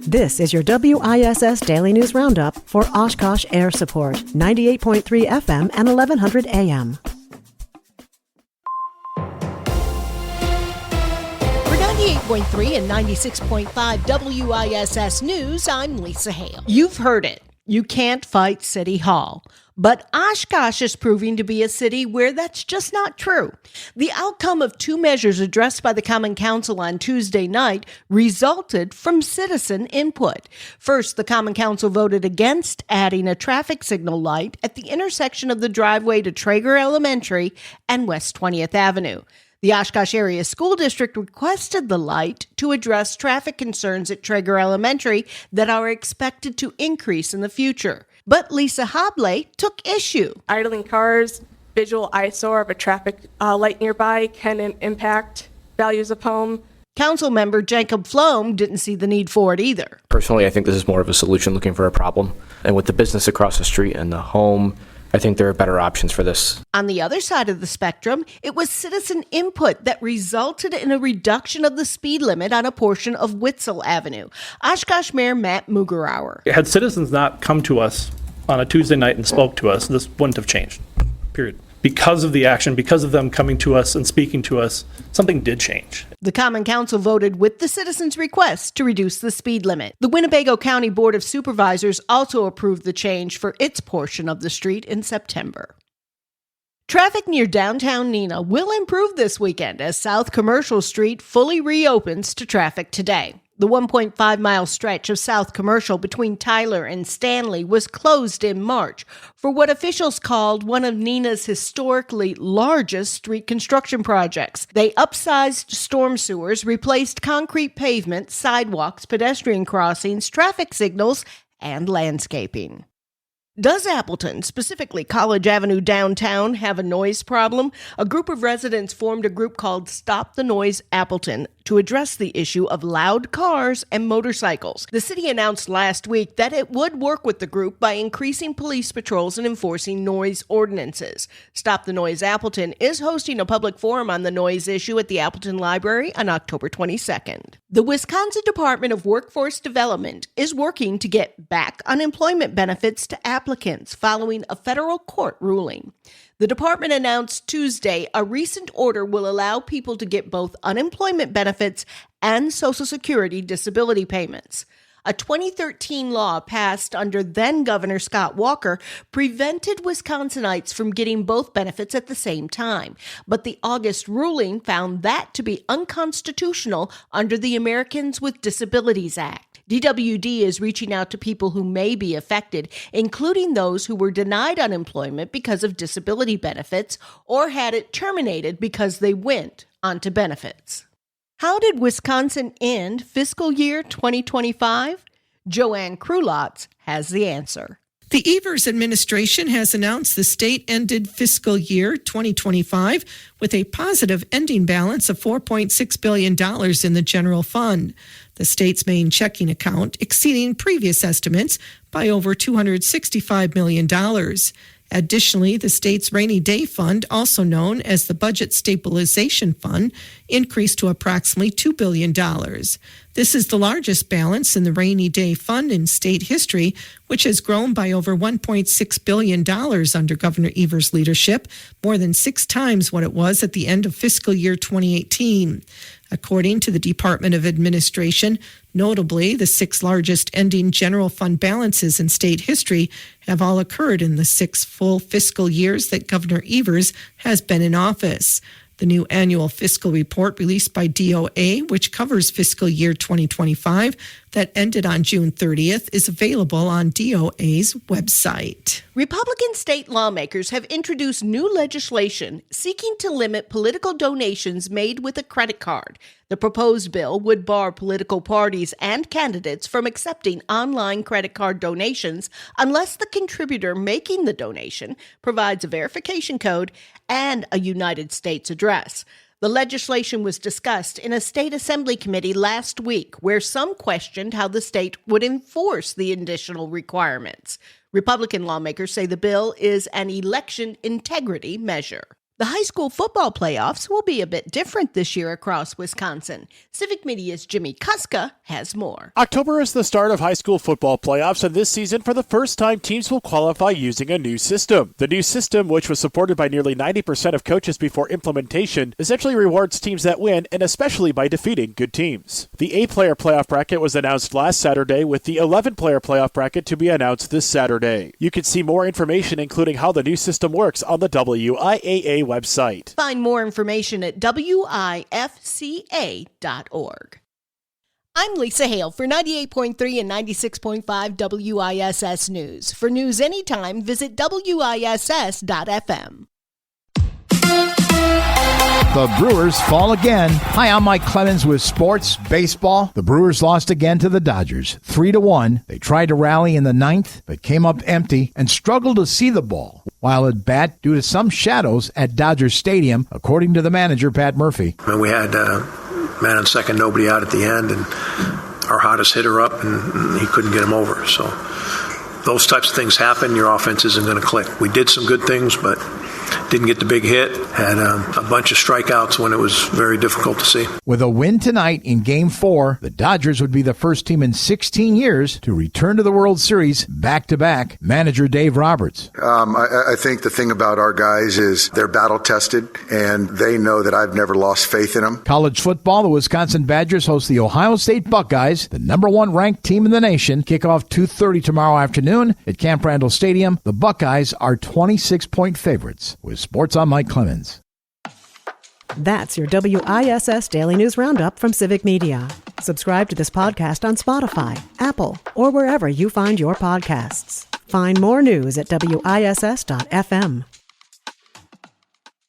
This is your WISS Daily News Roundup for Oshkosh Air Support, 98.3 FM and 1100 AM. For 98.3 and 96.5 WISS News, I'm Lisa Hale. You've heard it. You can't fight City Hall. But Oshkosh is proving to be a city where that's just not true. The outcome of two measures addressed by the Common Council on Tuesday night resulted from citizen input. First, the Common Council voted against adding a traffic signal light at the intersection of the driveway to Traeger Elementary and West 20th Avenue. The Oshkosh Area School District requested the light to address traffic concerns at Traeger Elementary that are expected to increase in the future. But Lisa Hobley took issue. Idling cars, visual eyesore of a traffic light nearby can impact values of home. Council member Jacob Flom didn't see the need for it either. Personally, I think this is more of a solution looking for a problem. And with the business across the street and the home, I think there are better options for this. On the other side of the spectrum, it was citizen input that resulted in a reduction of the speed limit on a portion of Witzel Avenue. Oshkosh Mayor Matt Mugerauer. Had citizens not come to us on a Tuesday night and spoke to us, this wouldn't have changed, period. Because of the action, because of them coming to us and speaking to us, something did change. The Common Council voted with the citizens' request to reduce the speed limit. The Winnebago County Board of Supervisors also approved the change for its portion of the street in September. Traffic near downtown Neenah will improve this weekend as South Commercial Street fully reopens to traffic today. The 1.5-mile stretch of South Commercial between Tyler and Stanley was closed in March for what officials called one of Neenah's historically largest street construction projects. They upsized storm sewers, replaced concrete pavement, sidewalks, pedestrian crossings, traffic signals, and landscaping. Does Appleton, specifically College Avenue downtown, have a noise problem? A group of residents formed a group called Stop the Noise Appleton to address the issue of loud cars and motorcycles. The city announced last week that it would work with the group by increasing police patrols and enforcing noise ordinances. Stop the Noise Appleton is hosting a public forum on the noise issue at the Appleton Library on October 22nd. The Wisconsin Department of Workforce Development is working to get back unemployment benefits to applicants following a federal court ruling. The department announced Tuesday a recent order will allow people to get both unemployment benefits and Social Security disability payments. A 2013 law passed under then-Governor Scott Walker prevented Wisconsinites from getting both benefits at the same time, but the August ruling found that to be unconstitutional under the Americans with Disabilities Act. DWD is reaching out to people who may be affected, including those who were denied unemployment because of disability benefits or had it terminated because they went onto benefits. How did Wisconsin end fiscal year 2025? Joanne Krulotz has the answer. The Evers administration has announced the state ended fiscal year 2025 with a positive ending balance of $4.6 billion in the general fund, the state's main checking account exceeding previous estimates by over $265 million. Additionally, the state's rainy day fund, also known as the Budget Stabilization Fund, increased to approximately $2 billion. This is the largest balance in the rainy day fund in state history, which has grown by over $1.6 billion under Governor Evers' leadership, more than 6 times what it was at the end of fiscal year 2018. According to the Department of Administration, notably, the 6 largest ending general fund balances in state history have all occurred in the 6 full fiscal years that Governor Evers has been in office. The new annual fiscal report released by DOA, which covers fiscal year 2025, that ended on June 30th, is available on DOA's website. Republican state lawmakers have introduced new legislation seeking to limit political donations made with a credit card. The proposed bill would bar political parties and candidates from accepting online credit card donations unless the contributor making the donation provides a verification code and a United States address. The legislation was discussed in a state assembly committee last week, where some questioned how the state would enforce the additional requirements. Republican lawmakers say the bill is an election integrity measure. The high school football playoffs will be a bit different this year across Wisconsin. Civic Media's Jimmy Kuska has more. October is the start of high school football playoffs, and this season, for the first time, teams will qualify using a new system. The new system, which was supported by nearly 90% of coaches before implementation, essentially rewards teams that win, and especially by defeating good teams. The 8-player playoff bracket was announced last Saturday, with the 11-player playoff bracket to be announced this Saturday. You can see more information, including how the new system works, on the WIAA website. Find more information at wifca.org. I'm Lisa Hale for 98.3 and 96.5 WISS News. For news anytime, visit wiss.fm. The Brewers fall again. Hi, I'm Mike Clemens with Sports Baseball. The Brewers lost again to the Dodgers, 3-1. They tried to rally in the ninth, but came up empty and struggled to see the ball while at bat due to some shadows at Dodger Stadium, according to the manager, Pat Murphy. And we had man on second, nobody out at the end, and our hottest hitter up, and he couldn't get him over. So those types of things happen. Your offense isn't going to click. We did some good things, but didn't get the big hit. Had a bunch of strikeouts when it was very difficult to see. With a win tonight in Game 4, the Dodgers would be the first team in 16 years to return to the World Series back-to-back. Manager Dave Roberts. I think the thing about our guys is they're battle-tested, and they know that I've never lost faith in them. College football, the Wisconsin Badgers host the Ohio State Buckeyes, the number 1 ranked team in the nation. Kickoff 2:30 tomorrow afternoon at Camp Randall Stadium. The Buckeyes are 26-point favorites. With sports, I'm Mike Clemens. That's your WISS Daily News Roundup from Civic Media. Subscribe to this podcast on Spotify, Apple, or wherever you find your podcasts. Find more news at WISS.fm.